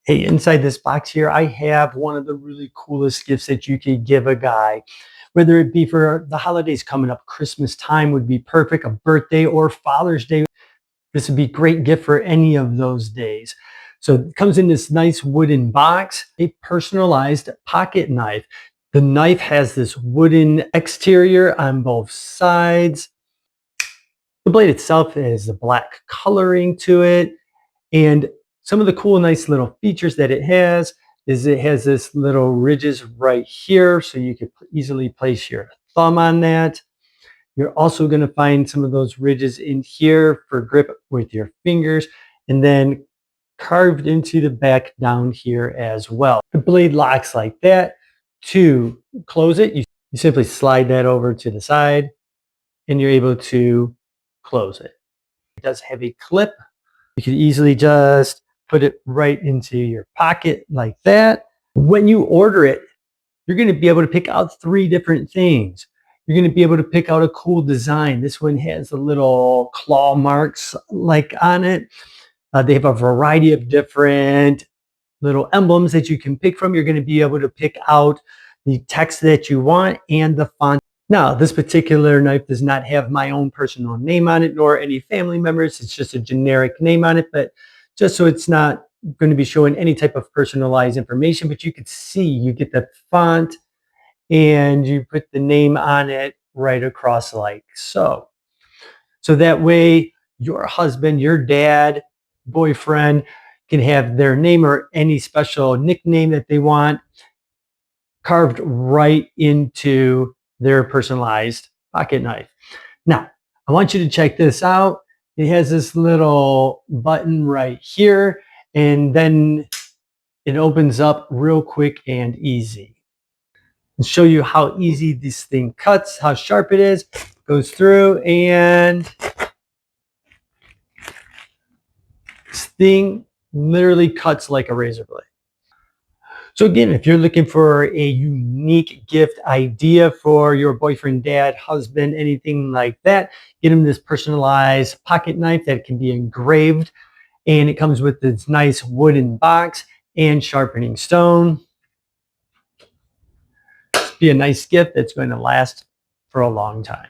Hey, inside this box here, I have one of the really coolest gifts that you could give a guy. Whether it be for the holidays coming up, Christmas time would be perfect, a birthday or Father's Day. This would be a great gift for any of those days. So it comes in this nice wooden box, a personalized pocket knife. The knife has this wooden exterior on both sides. The blade itself has a black coloring to it. And some of the cool, nice little features that it has is it has this little ridges right here. So you could easily place your thumb on that. You're also going to find some of those ridges in here for grip with your fingers, and then carved into the back down here as well. The blade locks like that. To close it, you simply slide that over to the side and you're able to close it. It does have a clip. You can easily just put it right into your pocket like that. When you order it, you're going to be able to pick out 3 different things. You're going to be able to pick out a cool design. This one has the little claw marks like on it. They have a variety of different little emblems that you can pick from. You're going to be able to pick out the text that you want and the font. Now, this particular knife does not have my own personal name on it, nor any family members. It's just a generic name on it, but just so it's not going to be showing any type of personalized information, but you could see, you get the font and you put the name on it right across like so. So that way your husband, your dad, boyfriend can have their name or any special nickname that they want carved right into their personalized pocket knife. Now, I want you to check this out. It has this little button right here, and then it opens up real quick and easy. And show you how easy this thing cuts, how sharp it is, goes through, and this thing literally cuts like a razor blade. So again, if you're looking for a unique gift idea for your boyfriend, dad, husband, anything like that, get him this personalized pocket knife that can be engraved. And it comes with this nice wooden box and sharpening stone. Be a nice gift that's going to last for a long time.